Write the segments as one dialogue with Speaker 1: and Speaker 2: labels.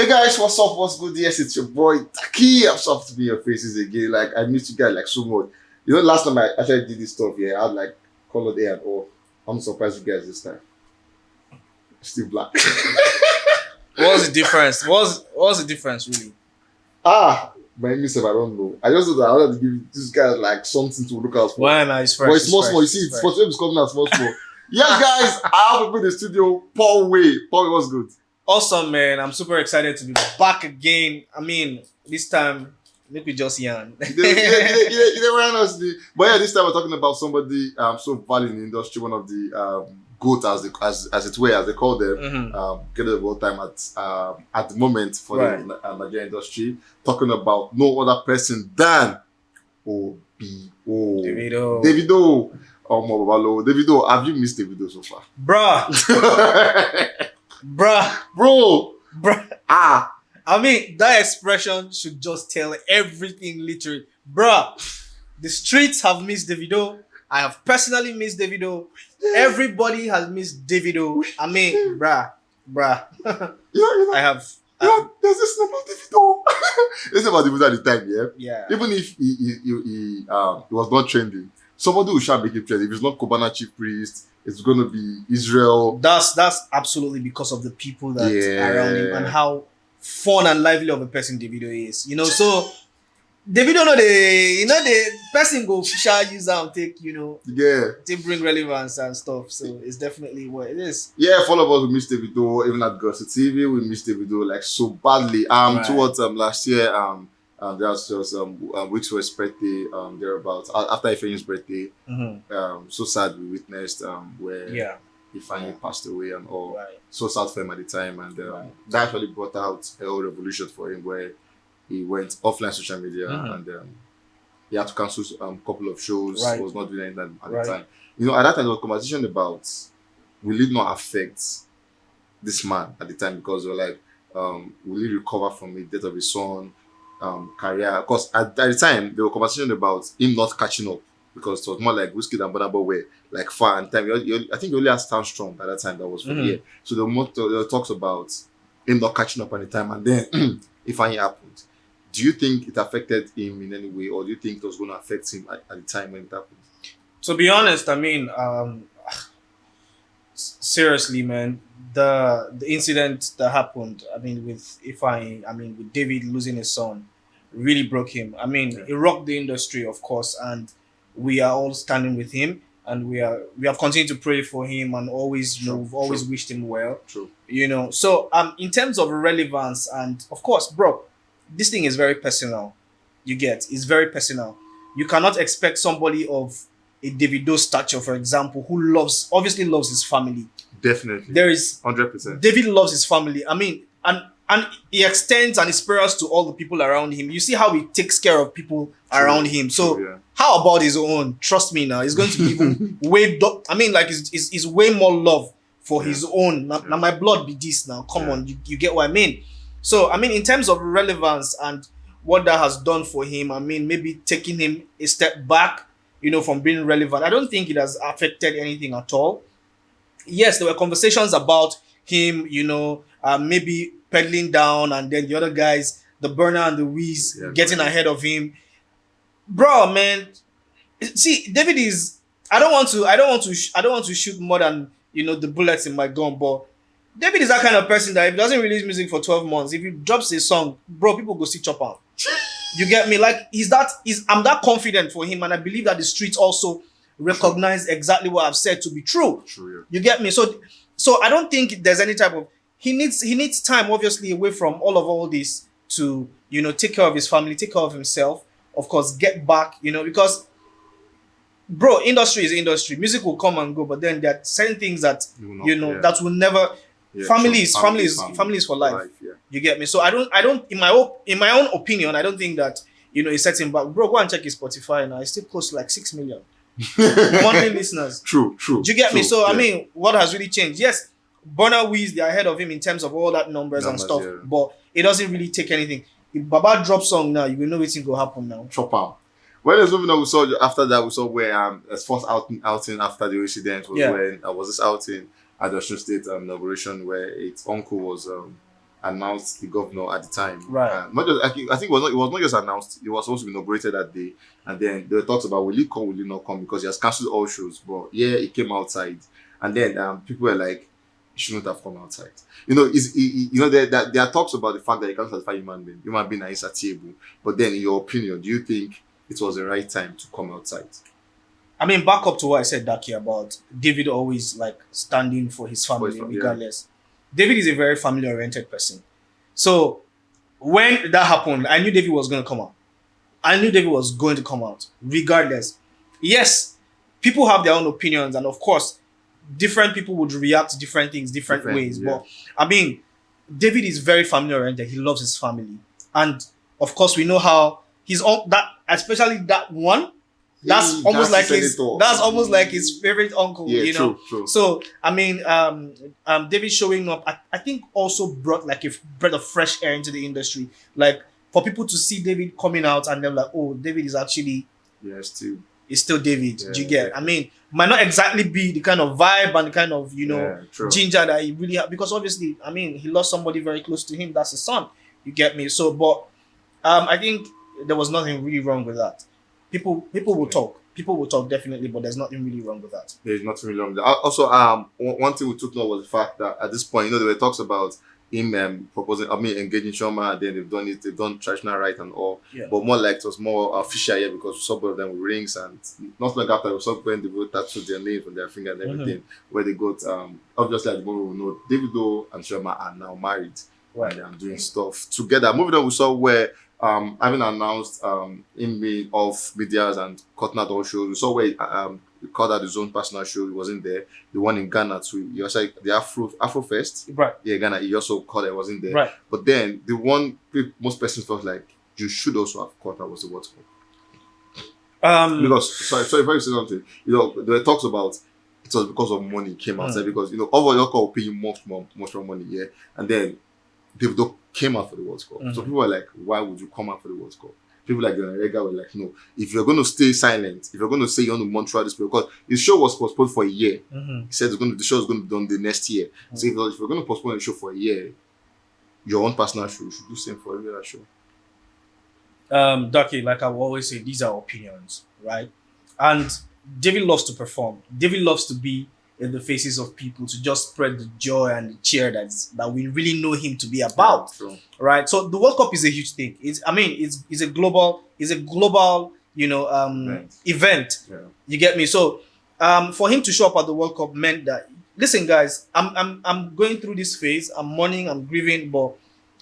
Speaker 1: Hey guys, what's up? What's good? Yes, it's your boy Taki. I'm so happy to be in your faces again. Like I missed you guys like so much. You know, last time I actually did this stuff, yeah, I had like colored hair and all. I'm surprised you guys this time. Still black.
Speaker 2: What was the difference? What was the difference really?
Speaker 1: My myself, I don't know. I just know that I wanted to give this guy like something to look out for.
Speaker 2: Why am I? It's fresh.
Speaker 1: But it's small. You see, it's first time it's coming out small. Yes, guys, I have people in the studio. Paul Way, what's good?
Speaker 2: Awesome, man. I'm super excited to be back again. I mean, this time, make me just yarn.
Speaker 1: You never honestly. But yeah, this time we're talking about somebody so valued in the industry, one of the GOAT as it were, as they call them, get of all time at the moment for the Nigerian industry, talking about no other person than
Speaker 2: Davido.
Speaker 1: Davido, have you missed Davido so far?
Speaker 2: Bruh.
Speaker 1: Ah.
Speaker 2: I mean, that expression should just tell everything literally. Bruh, the streets have missed Davido. I have personally missed Davido. Everybody has missed Davido. I mean, bruh. I have.
Speaker 1: There's this thing about Davido. It's about Davido at the time, yeah?
Speaker 2: Yeah.
Speaker 1: Even if he was not trending, somebody will shall make it trend. If it's not Kobana Chief Priest, it's going to be Israel.
Speaker 2: That's absolutely because of the people that are around him and how fun and lively of a person Davido is. You know, so Davido the person go shall use and take, take bring relevance and stuff. So it's definitely what it is.
Speaker 1: Yeah, for all of us we missed Davido, even at Gossip TV, we missed Davido like so badly. Towards last year, there was just weeks for his birthday, thereabouts. After Ifeanyi's birthday, so sad we witnessed where he finally passed away and all.
Speaker 2: Right.
Speaker 1: So sad for him at the time, and that actually brought out a whole revolution for him where he went offline social media and he had to cancel a couple of shows. He was not doing anything at the time. You know, at that time there was conversation about will it not affect this man at the time, because they were like, will he recover from the death of his son? Career, because at the time there were conversation about him not catching up, because it was more like Whiskey and Burna Boy were like far and time. I think he only had Stand Strong at that time. That was for the year. So there were talks about him not catching up at the time, and then if anything happened, do you think it affected him in any way, or do you think it was going to affect him at the time when it happened?
Speaker 2: To be honest, I mean, seriously, man, the incident that happened, I mean, with David losing his son, really broke him. I mean, it rocked the industry, of course, and we are all standing with him, and we have continued to pray for him, and always, we've always wished him well.
Speaker 1: True.
Speaker 2: So in terms of relevance, and of course, bro, this thing is very personal. It's very personal. You cannot expect somebody of a Davido stature, for example, who obviously loves his family.
Speaker 1: Definitely.
Speaker 2: There is
Speaker 1: 100%.
Speaker 2: David loves his family. I mean, and he extends and he spirals to all the people around him. You see how he takes care of people around him. So how about his own? Trust me now, it's going to be even way. I mean, like it's way more love for his own. Now my blood be this now. Come on, you get what I mean? So I mean, in terms of relevance and what that has done for him, I mean, maybe taking him a step back, from being relevant. I don't think it has affected anything at all. Yes, there were conversations about him, maybe pedaling down, and then the other guys, the Burner and the Wiz, getting ahead of him. Bro, man, see, David is. I don't want to shoot more than the bullets in my gun, but David is that kind of person that if he doesn't release music for 12 months, if he drops a song, bro, people go see chop out. You get me? Like I'm that confident for him, and I believe that the streets also recognize exactly what I've said to be true.
Speaker 1: True.
Speaker 2: You get me? So I don't think there's any type of he needs time, obviously, away from all this to take care of his family, take care of himself, of course, get back, because bro, industry is industry. Music will come and go, but then there are certain things that that will never. Family is for life. You get me? So I don't in my own opinion, I don't think that it's setting back. Bro, go and check his Spotify now. It's still close to like 6 million monthly listeners.
Speaker 1: True.
Speaker 2: Do you get me? So I mean, what has really changed? Yes, Burna Wiz, they're ahead of him in terms of all that numbers and stuff, but it doesn't really take anything. If Baba drops song now, you will know what's going to happen now.
Speaker 1: Chop out. Well, there's something that we saw after that. We saw where his first outing after the incident was when was this outing at the Osun State inauguration where its uncle was announced the governor at the time.
Speaker 2: Right.
Speaker 1: Not just, I think it was not just announced. It was supposed to be inaugurated that day, and then there were talks about will he come, will he not come, because he has cancelled all shows. But yeah, he came outside, and then people were like, he shouldn't have come outside. You know, there are talks about the fact that he can't satisfy human being is insatiable. But then, in your opinion, do you think it was the right time to come outside?
Speaker 2: I mean, back up to what I said, Daki, about David always like standing for his family, regardless. David is a very family-oriented person. So when that happened, I knew David was going to come out. I knew David was going to come out, regardless. Yes, people have their own opinions, and of course, different people would react to different things different ways. Yeah. But I mean, David is very family-oriented. He loves his family, and of course, we know how he's on that, especially that one. That's almost like his favorite uncle, you know.
Speaker 1: True.
Speaker 2: So I mean, David showing up, I think also brought like a breath of fresh air into the industry. Like for people to see David coming out and they're like, oh, David is actually it's still David. Do you get? I mean, might not exactly be the kind of vibe and the kind of ginger that he really had, because obviously, I mean, he lost somebody very close to him. That's his son. You get me? So, but I think there was nothing really wrong with that. People will talk. People will talk definitely, but there's nothing really wrong with that.
Speaker 1: There's nothing really wrong with that. Also, one thing we took note was the fact that at this point, there were talks about him engaging Shoma, and then they've done traditional right and all. Yeah. But more like it was more official here, because we saw both of them with rings, and not long after we saw when they both tattooed their names on their finger and everything, where they got obviously at the moment we know Davido and Shoma are now married. Right. And they're doing stuff together. Moving on, we saw where having announced him being off medias and cutting out all shows. We saw where he called out his own personal show. He wasn't there. The one in Ghana too. He was like the Afro Fest.
Speaker 2: Right.
Speaker 1: Yeah, Ghana. He also called it. Wasn't there.
Speaker 2: Right.
Speaker 1: But then the one most persons felt like you should also have caught out was the World Cup. Because sorry, if I say something, there were talks about it was because of money came outside, because overall your will pay you much more money, yeah, and then Davido came out for the World Cup. So people were like, why would you come out for the World Cup? People like Rega were like, no, if you're going to stay silent, if you're going to say you want to monitor this, because his show was postponed for a year. He said the show is going to be done the next year. So if you're going to postpone the show for a year, your own personal show, you should do the same for every other show.
Speaker 2: Ducky, like I will always say, these are opinions, right? And David loves to perform. David loves to be in the faces of people, to just spread the joy and the cheer that we really know him to be about, right? So the World Cup is a huge thing. It's a global event. Yeah. You get me? So for him to show up at the World Cup meant that, listen guys, I'm going through this phase. I'm mourning, I'm grieving, but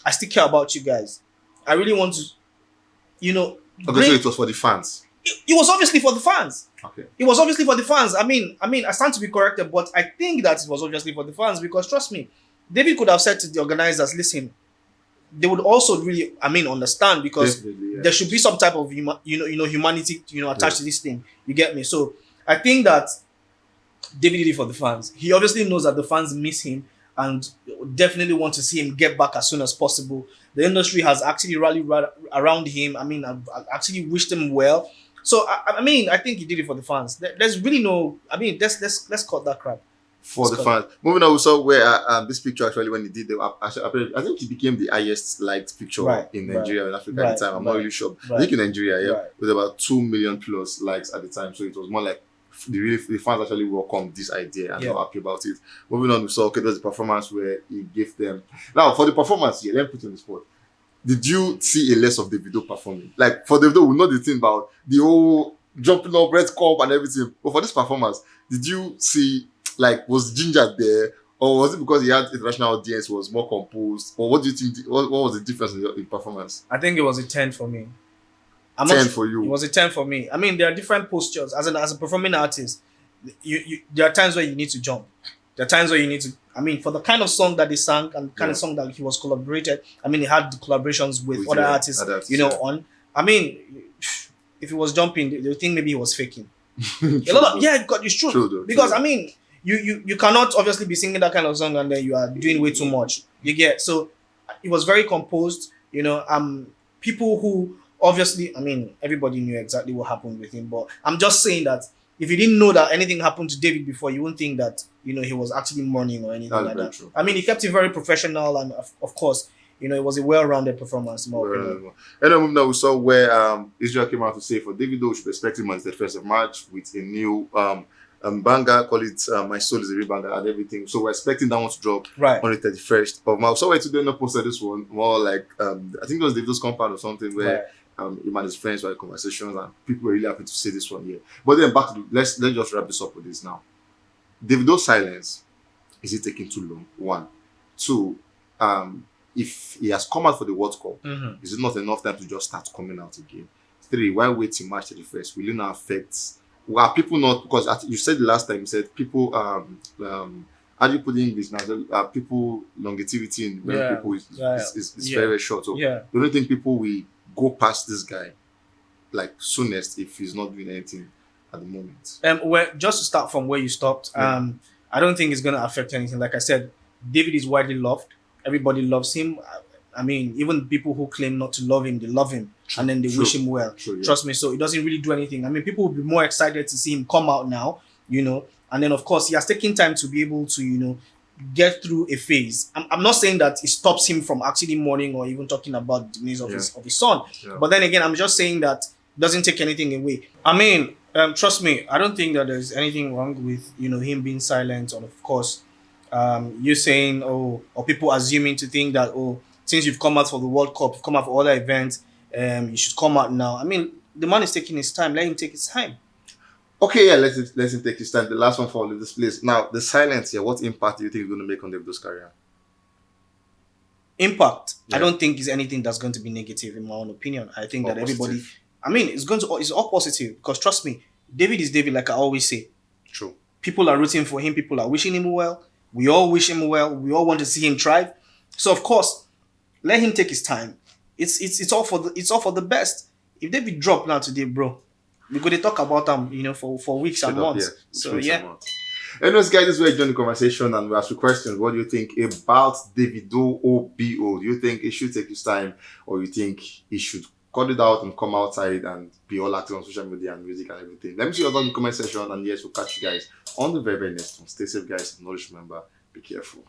Speaker 2: I still care about you guys. I really want to,
Speaker 1: so it was for the fans.
Speaker 2: It was obviously for the fans.
Speaker 1: Okay.
Speaker 2: It was obviously for the fans. I mean, I stand to be corrected, but I think that it was obviously for the fans, because trust me, David could have said to the organizers, listen, they would also really, understand, because there should be some type of humanity, attached to this thing. You get me? So I think that David did it for the fans. He obviously knows that the fans miss him and definitely want to see him get back as soon as possible. The industry has actually rallied around him. I've actually wished him well. So I think he did it for the fans. There's really no. Let's cut that crap.
Speaker 1: For the fans. Moving on, we saw where this picture actually, when he did I think it became the highest liked picture in Nigeria and Africa at the time. I'm not really sure. I think in Nigeria, with about 2 million plus likes at the time. So it was more like the fans actually welcomed this idea and were happy about it. Moving on, we saw there was the performance where he gave them. Now for the performance here, let me put you on the spot. Did you see a less of Davido performing? Like for Davido, we know the thing about the whole jumping up, red cup and everything. But for this performance, did you see, like, was Ginger there? Or was it because he had international audience, was more composed? Or what do you think, what was the difference in performance?
Speaker 2: I think it was a 10 for me.
Speaker 1: 10 for you?
Speaker 2: It was a 10 for me. There are different postures. As a performing artist, there are times where you need to jump. There are times where you need to, for the kind of song that they sang and the kind of song that he was collaborated, he had the collaborations with other artists, on. If he was jumping, they would think maybe he was faking. It's true. Because, you cannot obviously be singing that kind of song and then you are doing way too much. You get, so it was very composed, people who obviously, everybody knew exactly what happened with him, but I'm just saying that if you didn't know that anything happened to David before, you wouldn't think that, he was actually mourning or anything
Speaker 1: That's
Speaker 2: like
Speaker 1: very
Speaker 2: that.
Speaker 1: true.
Speaker 2: I mean, he kept it very professional, and of course, it was a well-rounded performance, in my opinion.
Speaker 1: Another move that we saw where Israel came out to say for Davido, we should expect him on the 1st of March with a new banger, call it My Soul is a Real Banger and everything. So we're expecting that one to drop
Speaker 2: Right.
Speaker 1: on the 31st of March. So today not posted this one more like I think it was Davido's compound or something where him and his friends were in conversations and people were really happy to see this one here. But then back to let's just wrap this up with this now. Davido's silence, is it taking too long? One. Two, if he has come out for the World Cup, is it not enough time to just start coming out again? Three, why wait till March 31st? Will it not affect? Well, people not, because you said the last time, you said people how do you put it in English now? People longevity in when people is very, very short. So you don't think people will go past this guy like soonest if he's not doing anything at the moment?
Speaker 2: Well, just to start from where you stopped, I don't think it's going to affect anything. Like I said, David is widely loved. Everybody loves him. I mean, even people who claim not to love him, they love him. And then they wish him well. Trust me. So it doesn't really do anything. I mean, people will be more excited to see him come out now, And then, of course, he has taken time to be able to, get through a phase. I'm not saying that it stops him from actually mourning or even talking about the news of his son. Yeah. But then again, I'm just saying that it doesn't take anything away. I mean, trust me, I don't think that there's anything wrong with, him being silent. And of course, you saying, or people assuming to think that, since you've come out for the World Cup, you've come out for other events, you should come out now. I mean, the man is taking his time. Let him take his time.
Speaker 1: Okay, let him take his time. The last one for this place. Now, the silence here, what impact do you think it's going to make on Davido's career?
Speaker 2: Impact? Yeah. I don't think is anything that's going to be negative, in my own opinion. I think that everybody, I mean, it's all positive, because trust me, David is David, like I always say.
Speaker 1: True.
Speaker 2: People are rooting for him. People are wishing him well. We all wish him well. We all want to see him thrive. So of course, let him take his time. It's all for the best. If David drop now today, bro, we're going to talk about them, for weeks and months. So yeah.
Speaker 1: Anyways, guys, this is where you join the conversation and we ask you questions. What do you think about Davido or BO? Do you think he should take his time, or you think he should cut it out and come outside and be all active on social media and music and everything? Let me see your thoughts in the comment section, and yes, we'll catch you guys on the very, very next one. Stay safe, guys, and always remember, be careful.